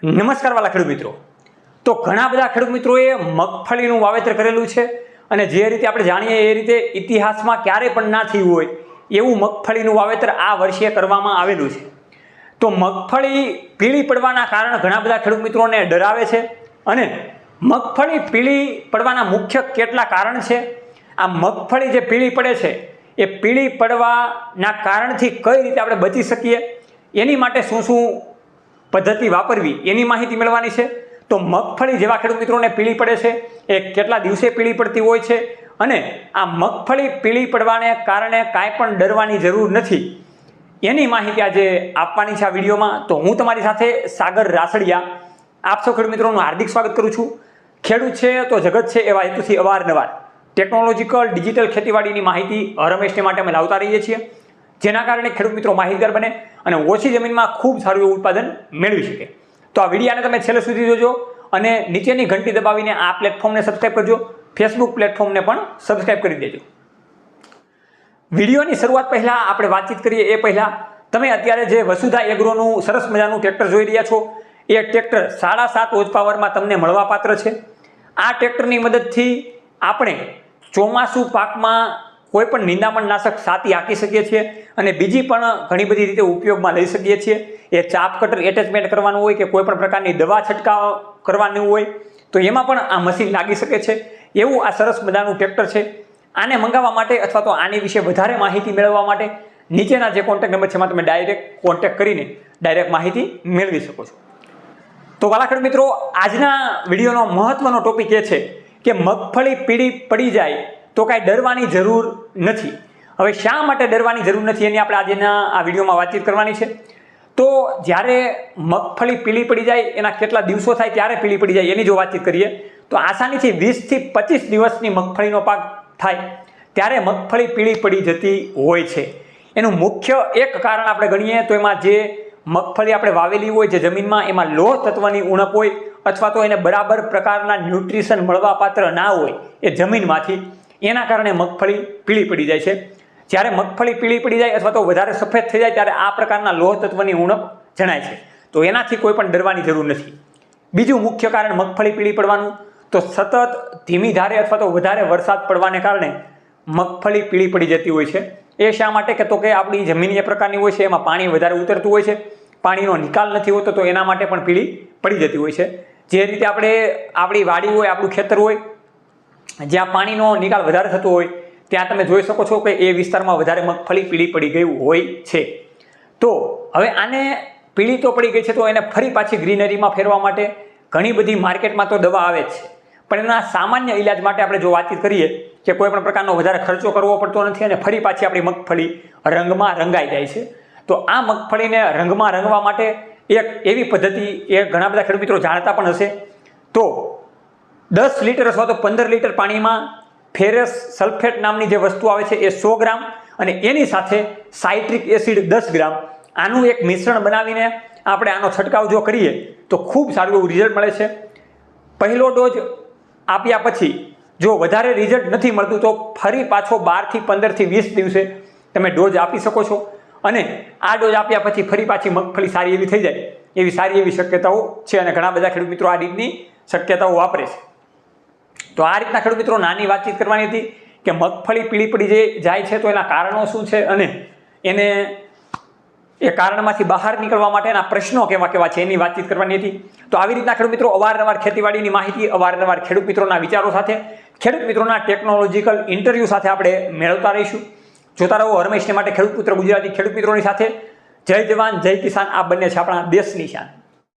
નમસ્કાર વાલા ખેડૂત મિત્રો। તો ઘણા બધા ખેડૂત મિત્રોએ મગફળીનું વાવેતર કરેલું છે અને જે રીતે આપણે જાણીએ એ રીતે ઇતિહાસમાં ક્યારેય પણ ના થયું હોય એવું મગફળીનું વાવેતર આ વર્ષે કરવામાં આવેલું છે। તો મગફળી પીળી પડવાના કારણ ઘણા બધા ખેડૂત મિત્રોને ડરાવે છે અને મગફળી પીળી પડવાના મુખ્ય કેટલા કારણ છે, આ મગફળી જે પીળી પડે છે એ પીળી પડવાના કારણથી કઈ રીતે આપણે બચી શકીએ, એની માટે શું શું પદ્ધતિ વાપરવી એની માહિતી મેળવવાની છે। તો મગફળી જેવા ખેડૂત મિત્રોને પીળી પડે છે એ કેટલા દિવસે પીળી પડતી હોય છે અને આ મગફળી પીળી પડવાને કારણે કાંઈ પણ ડરવાની જરૂર નથી એની માહિતી આજે આપવાની છે આ વિડીયોમાં। તો હું તમારી સાથે સાગર રાસડિયા આપ સૌ ખેડૂત મિત્રોનું હાર્દિક સ્વાગત કરું છું। ખેડૂત છે તો જગત છે એવા હેતુથી અવારનવાર ટેકનોલોજીકલ ડિજિટલ ખેતીવાડીની માહિતી હંમેશા માટે અમે લાવતા રહીએ છીએ, જેના કારણે ખેડૂત મિત્રો માહિતગાર બને અને ઓછી જમીનમાં ખૂબ સારું એવું ઉત્પાદન મેળવી શકે। તો આ વિડીયોને તમે છેલ્લે સુધી જોજો અને નીચેની ઘંટી દબાવીને આ પ્લેટફોર્મને સબસ્ક્રાઇબ કરજો, ફેસબુક પ્લેટફોર્મને પણ સબસ્ક્રાઇબ કરી દેજો। વિડીયોની શરૂઆત પહેલાં આપણે વાતચીત કરીએ એ પહેલાં તમે અત્યારે જે વસુધા એગ્રોનું સરસ મજાનું ટ્રેક્ટર જોઈ રહ્યા છો એ ટ્રેક્ટર 7.5 હોર્સ પાવરમાં તમને મળવાપાત્ર છે। આ ટ્રેક્ટરની મદદથી આપણે ચોમાસું પાકમાં કોઈ પણ નિંદામણ નાશક સાથી હાંકી શકીએ છીએ અને બીજી પણ ઘણી બધી રીતે ઉપયોગમાં લઈ શકીએ છીએ। એ ચાપ કટર એટેચમેન્ટ કરવાનું હોય કે કોઈ પણ પ્રકારની દવા છંટકાવ કરવાનું હોય તો એમાં પણ આ મશીન લાગી શકે છે એવું આ સરસ મજાનું ટ્રેક્ટર છે। આને મંગાવવા માટે અથવા તો આની વિશે વધારે માહિતી મેળવવા માટે નીચેના જે કોન્ટેક્ટ નંબર છે એમાં તમે ડાયરેક્ટ કોન્ટેક્ટ કરીને ડાયરેક્ટ માહિતી મેળવી શકો છો। તો વાલા ખેડૂત મિત્રો, આજના વિડીયોનો મહત્વનો ટોપિક એ છે કે મગફળી પીળી પડી જાય તો કાંઈ ડરવાની જરૂર નથી। હવે શા માટે ડરવાની જરૂર નથી એની આપણે આજના આ વિડીયોમાં વાતચીત કરવાની છે। તો જ્યારે મગફળી પીળી પડી જાય એના કેટલા દિવસો થાય ત્યારે પીળી પડી જાય એની જો વાતચીત કરીએ તો આસાનીથી 20 થી 25 દિવસની મગફળીનો પાક થાય ત્યારે મગફળી પીળી પડી જતી હોય છે। એનું મુખ્ય એક કારણ આપણે ગણીએ તો એમાં જે મગફળી આપણે વાવેલી હોય જે જમીનમાં એમાં લોહ તત્વની ઉણપ હોય અથવા તો એને બરાબર પ્રકારના ન્યુટ્રિશન મળવાપાત્ર ના હોય એ જમીનમાંથી, એના કારણે મગફળી પીળી પડી જાય છે। જ્યારે મગફળી પીળી પડી જાય અથવા તો વધારે સફેદ થઈ જાય ત્યારે આ પ્રકારના લોહ તત્વની ઉણપ જણાય છે, તો એનાથી કોઈ પણ ડરવાની જરૂર નથી। બીજું મુખ્ય કારણ મગફળી પીળી પડવાનું તો સતત ધીમી ધારે અથવા તો વધારે વરસાદ પડવાને કારણે મગફળી પીળી પડી જતી હોય છે। એ શા માટે કે તો કે આપણી જમીન એ પ્રકારની હોય છે એમાં પાણી વધારે ઉતરતું હોય છે, પાણીનો નિકાલ નથી હોતો તો એના માટે પણ પીળી પડી જતી હોય છે। જે રીતે આપણે આપણી વાડી હોય, આપણું ખેતર હોય જ્યાં પાણીનો નિકાલ વધારે થતો હોય ત્યાં તમે જોઈ શકો છો કે એ વિસ્તારમાં વધારે મગફળી પીળી પડી ગઈ હોય છે। તો હવે આને પીળી તો પડી ગઈ છે તો એને ફરી પાછી ગ્રીનરીમાં ફેરવા માટે ઘણી બધી માર્કેટમાં તો દવા આવે જ છે, પણ એના સામાન્ય ઇલાજ માટે આપણે જો વાતચીત કરીએ કે કોઈ પણ પ્રકારનો વધારે ખર્ચો કરવો પડતો નથી અને ફરી પાછી આપણી મગફળી રંગમાં રંગાઈ જાય છે। તો આ મગફળીને રંગમાં રંગવા માટે એક એવી પદ્ધતિ એ ઘણા બધા ખેડૂત મિત્રો જાણતા પણ હશે, તો 10 લીટર અથવા તો 15 લીટર પાણીમાં ફેરસ સલ્ફેટ નામની જે વસ્તુ આવે છે એ 100 ગ્રામ અને એની સાથે સાઇટ્રિક એસિડ 10 ગ્રામ આનું એક મિશ્રણ બનાવીને આપણે આનો છંટકાવ જો કરીએ તો ખૂબ સારું એવું રિઝલ્ટ મળે છે। પહેલો ડોઝ આપ્યા પછી જો વધારે રિઝલ્ટ નથી મળતું તો ફરી પાછો 12 થી 15 થી 20 દિવસે તમે ડોઝ આપી શકો છો અને આ ડોઝ આપ્યા પછી ફરી પાછી મગફળી સારી એવી થઈ જાય એવી સારી એવી શક્યતાઓ છે અને ઘણા બધા ખેડૂત મિત્રો આ રીતની શક્યતાઓ વાપરે છે। તો આ રીતના ખેડૂત મિત્રો નાની વાતચીત કરવાની હતી કે મગફળી પીળી પડી જાય છે તો એના કારણો શું છે અને એને એ કારણમાંથી બહાર નીકળવા માટેના પ્રશ્નો કેવા કેવા છે એની વાતચીત કરવાની હતી। તો આવી રીતના ખેડૂત મિત્રો અવારનવાર ખેતીવાડીની માહિતી અવારનવાર ખેડૂત મિત્રોના વિચારો સાથે, ખેડૂત મિત્રોના ટેકનોલોજીકલ ઇન્ટરવ્યૂ સાથે આપણે મેળવતા રહીશું। જોતા રહો હંમેશને માટે ખેડૂત પુત્ર ગુજરાતી ખેડૂત મિત્રોની સાથે। જય જવાન જય કિસાન, આ બંને છે આપણા દેશની શાન।